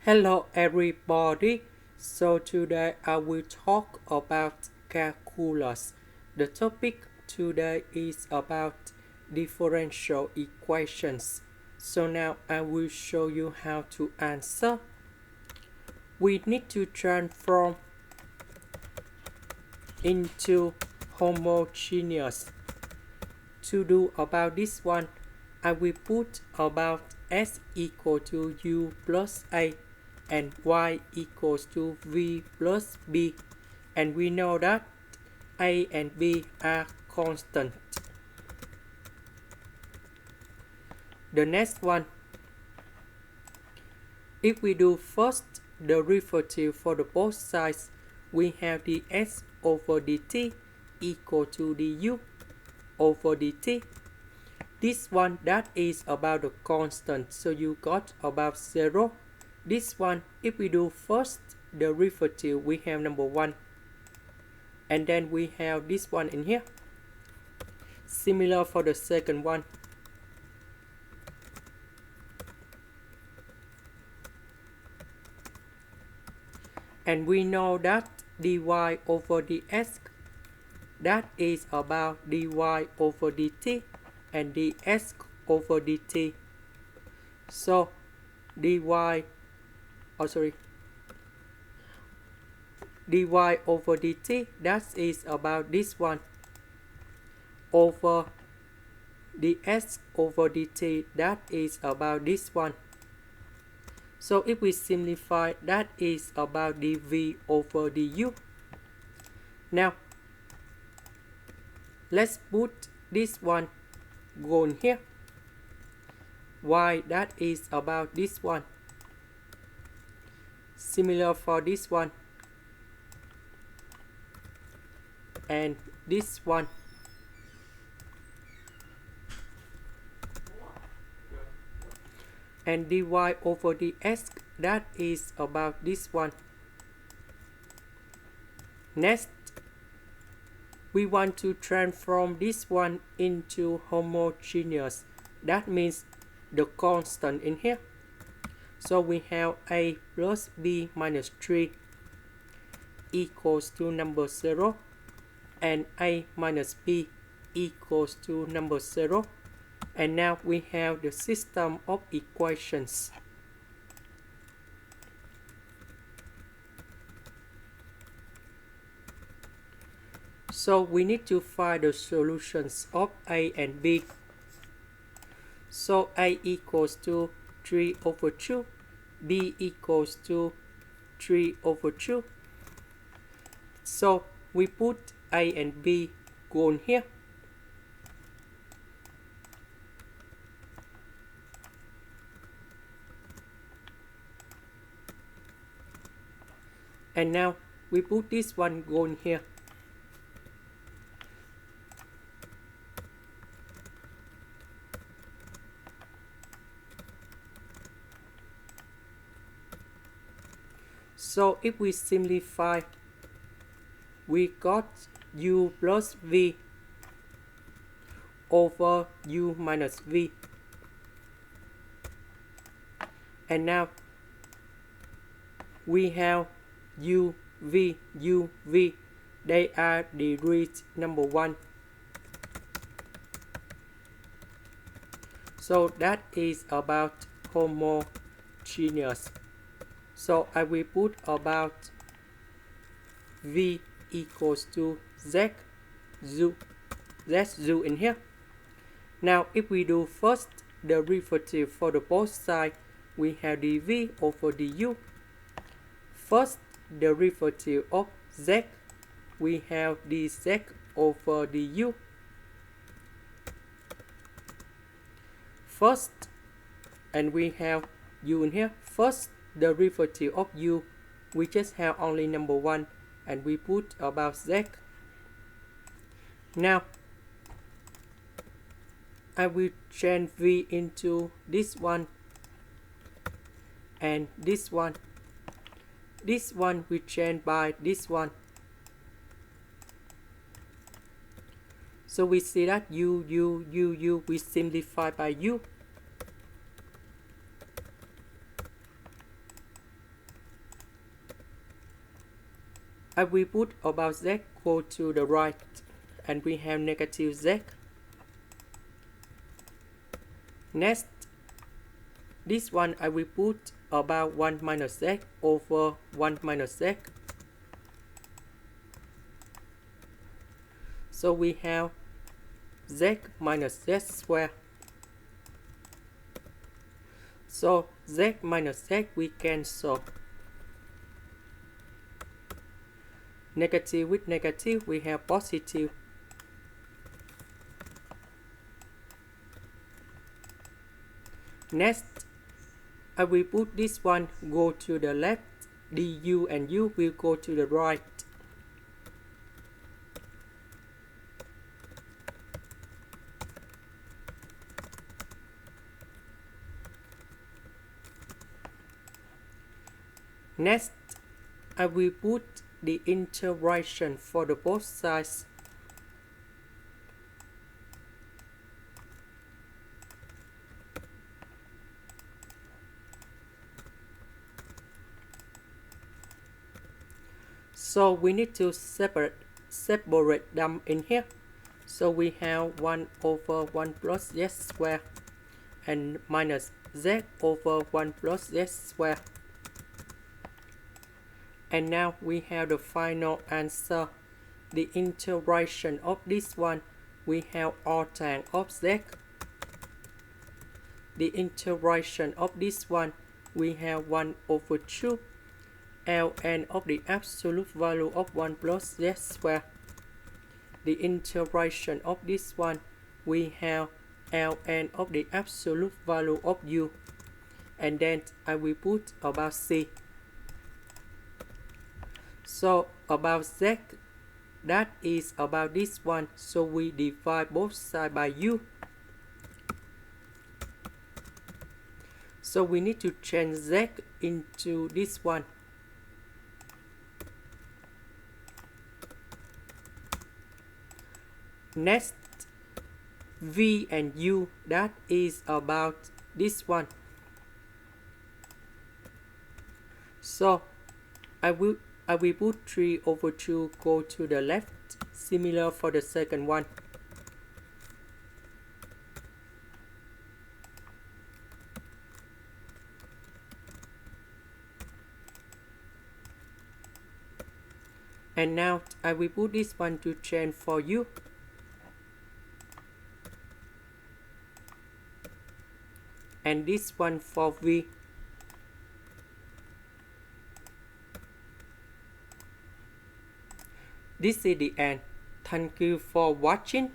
Hello everybody. So today I will talk about calculus. The topic today is about differential equations. So now I will show you how to answer. We need to transform into homogeneous. To do about this one, I will put about s equal to u plus a and y equals to v plus b, and we know that a and b are constant. The next one, if we do first derivative for the both sides, we have the s over dt equal to du over dt. This one, that is about the constant, so you got about 0. This one, if we do first derivative, we have number 1. And then we have this one in here. Similar for the second one. And we know that dy over dx, that is about dy over dt and dx over dt. So dy over dt, that is about this one, over dx over dt, that is about this one. So if we simplify, that is about dv over du. Now let's put this one going here. Y, that is about this one. Similar for this one and this one. And dy over dx, that is about this one. Next, we want to transform this one into homogeneous. That means the constant in here. So we have a plus b minus 3 equals to number 0 and a minus b equals to number 0. And now we have the system of equations. So we need to find the solutions of a and b. So a equals to 3 over 2, b equals to 3 over 2. So we put a and b going here. And now we put this one going here. So if we simplify, we got u plus v over u minus v. And now we have u, v, they are degrees number 1. So that is about homogeneous. So I will put about v equals to z in here. Now if we do first derivative for the both sides, we have dv over du. First derivative of z, we have dz over du. First, and we have u in here. First derivative of u, we just have only number 1 and we put about z. Now I will change v into this one and this one. This one we change by this one. So we see that u, we simplify by u. I will put about z go to the right, and we have negative z. Next, this one I will put about 1 minus z over 1 minus z. So we have z minus z square. So z minus z we cancel. Negative with negative we have positive. Next, I will put this one go to the left, du and u will go to the right. Next, I will put the integration for the both sides. So we need to separate them in here. So we have 1 over 1 plus z square and minus z over 1 plus z square. And now we have the final answer. The integration of this one, we have arctan of z. The integration of this one, we have 1 over 2 ln of the absolute value of 1 plus z square. The integration of this one, we have ln of the absolute value of u. And then I will put about c. So about z, that is about this one. So we divide both sides by u. So we need to change z into this one. Next, v and u, that is about this one. So I will put 3 over 2 go to the left, similar for the second one. And now I will put this one to change for u. And this one for v. This is the end. Thank you for watching.